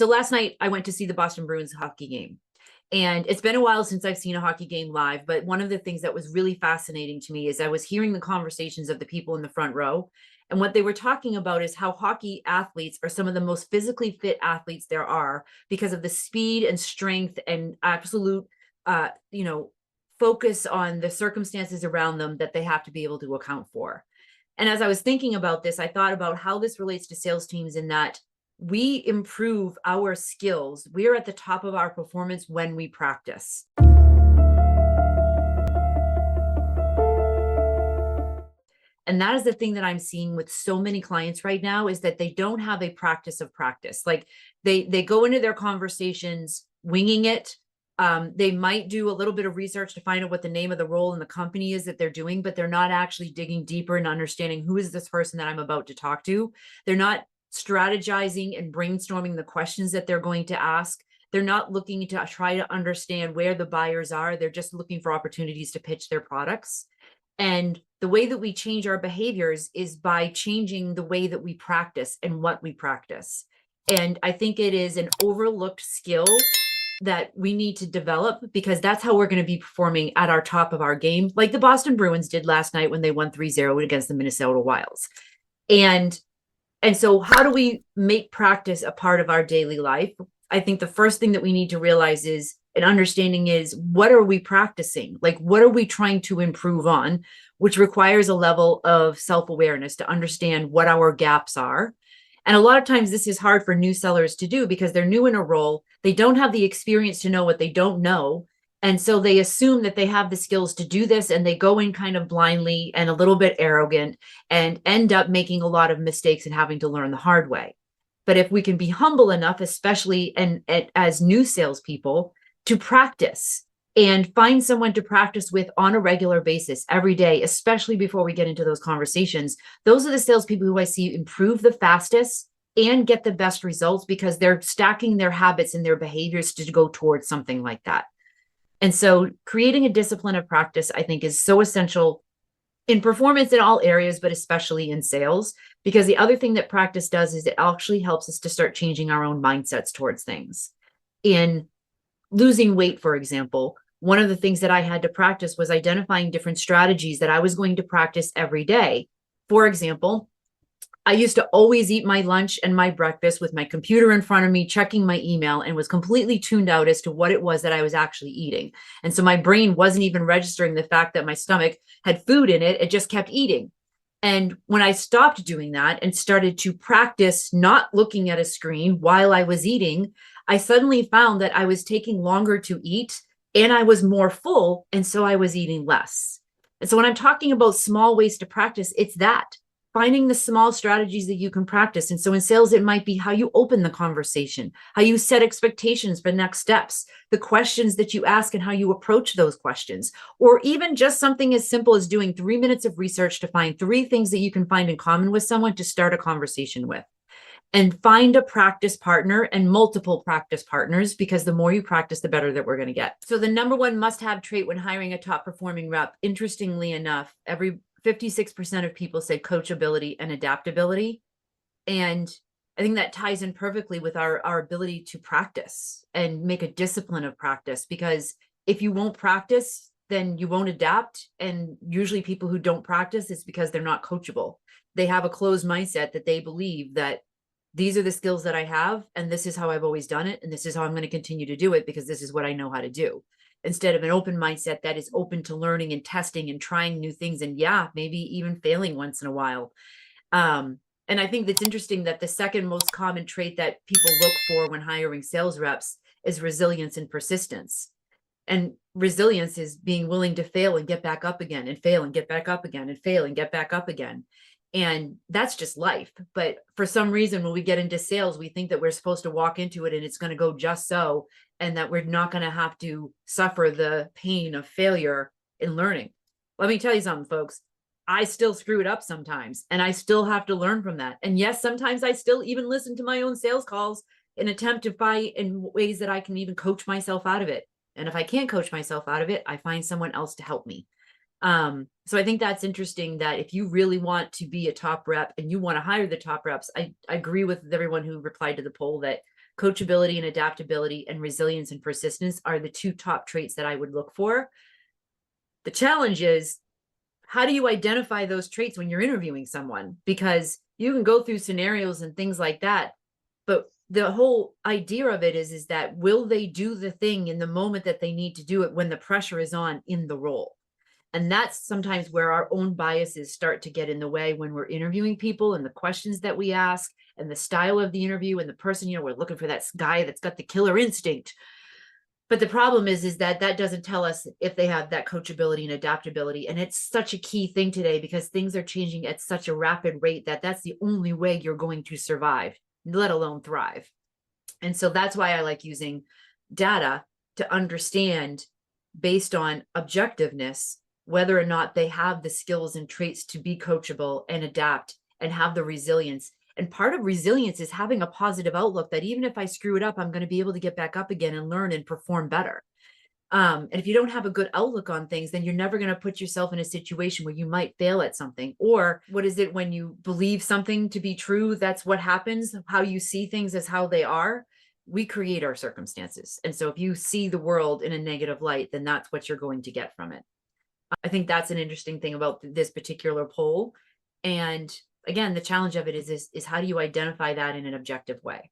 So last night I went to see the Boston Bruins hockey game. And it's been a while since I've seen a hockey game live, but one of the things that was really fascinating to me is I was hearing the conversations of the people in the front row. And what they were talking about is how hockey athletes are some of the most physically fit athletes there are because of the speed and strength and absolute, uh, you know, focus on the circumstances around them that they have to be able to account for. And as I was thinking about this, I thought about how this relates to sales teams in that we improve our skills. We're at the top of our performance when we practice. And that is the thing that I'm seeing with so many clients right now is that they don't have a practice of practice. Like they go into their conversations winging it. They might do a little bit of research to find out what the name of the role in the company is that they're doing, but they're not actually digging deeper and understanding who is this person that I'm about to talk to. They're not strategizing and brainstorming the questions that they're going to ask. They're not looking to try to understand where the buyers are. They're just looking for opportunities to pitch their products. And the way that we change our behaviors is by changing the way that we practice and what we practice. And I think it is an overlooked skill that we need to develop because that's how we're going to be performing at our top of our game, like the Boston Bruins did last night when they won 3-0 against the Minnesota Wilds. And so how do we make practice a part of our daily life? I think the first thing that we need to realize is an understanding is what are we practicing? Like, what are we trying to improve on, which requires a level of self-awareness to understand what our gaps are. And a lot of times this is hard for new sellers to do because they're new in a role. They don't have the experience to know what they don't know. And so they assume that they have the skills to do this and they go in kind of blindly and a little bit arrogant and end up making a lot of mistakes and having to learn the hard way. But if we can be humble enough, especially and as new salespeople, to practice and find someone to practice with on a regular basis every day, especially before we get into those conversations, those are the salespeople who I see improve the fastest and get the best results because they're stacking their habits and their behaviors to go towards something like that. And so creating a discipline of practice, I think, is so essential in performance in all areas, but especially in sales, because the other thing that practice does is it actually helps us to start changing our own mindsets towards things. In losing weight, for example, one of the things that I had to practice was identifying different strategies that I was going to practice every day. For example, I used to always eat my lunch and my breakfast with my computer in front of me, checking my email, and was completely tuned out as to what it was that I was actually eating. And so my brain wasn't even registering the fact that my stomach had food in it. It just kept eating. And when I stopped doing that and started to practice not looking at a screen while I was eating, I suddenly found that I was taking longer to eat and I was more full. And so I was eating less. And so when I'm talking about small ways to practice, it's that. Finding the small strategies that you can practice. And so in sales, it might be how you open the conversation, how you set expectations for next steps, the questions that you ask and how you approach those questions, or even just something as simple as doing 3 minutes of research to find 3 things that you can find in common with someone to start a conversation with. And find a practice partner and multiple practice partners, because the more you practice, the better that we're going to get. So the number one must-have trait when hiring a top performing rep, interestingly enough, 56% of people said coachability and adaptability. And I think that ties in perfectly with our ability to practice and make a discipline of practice, because if you won't practice, then you won't adapt. And usually people who don't practice, it's because they're not coachable. They have a closed mindset that they believe that these are the skills that I have, and this is how I've always done it, and this is how I'm going to continue to do it because this is what I know how to do. Instead of an open mindset that is open to learning and testing and trying new things, and maybe even failing once in a while. And I think that's interesting that the second most common trait that people look for when hiring sales reps is resilience and persistence. And resilience is being willing to fail and get back up again, and fail and get back up again, and fail and get back up again. And that's just life. But for some reason, when we get into sales, we think that we're supposed to walk into it and it's going to go just so, and that we're not going to have to suffer the pain of failure in learning. Let me tell you something, folks. I still screw it up sometimes, and I still have to learn from that. And yes, sometimes I still even listen to my own sales calls and attempt to find in ways that I can even coach myself out of it. And if I can't coach myself out of it, I find someone else to help me. So I think that's interesting, that if you really want to be a top rep and you want to hire the top reps, I agree with everyone who replied to the poll that coachability and adaptability and resilience and persistence are the two top traits that I would look for. The challenge is, how do you identify those traits when you're interviewing someone? Because you can go through scenarios and things like that, but the whole idea of it is that will they do the thing in the moment that they need to do it when the pressure is on in the role? And that's sometimes where our own biases start to get in the way when we're interviewing people, and the questions that we ask and the style of the interview and the person, we're looking for that guy that's got the killer instinct. But the problem is that doesn't tell us if they have that coachability and adaptability. And it's such a key thing today because things are changing at such a rapid rate that that's the only way you're going to survive, let alone thrive. And so that's why I like using data to understand, based on objectiveness, whether or not they have the skills and traits to be coachable and adapt and have the resilience. And part of resilience is having a positive outlook that even if I screw it up, I'm going to be able to get back up again and learn and perform better. And if you don't have a good outlook on things, then you're never going to put yourself in a situation where you might fail at something. Or what is it, when you believe something to be true, that's what happens. How you see things as how they are. We create our circumstances. And so if you see the world in a negative light, then that's what you're going to get from it. I think that's an interesting thing about this particular poll. And again, the challenge of it is how do you identify that in an objective way?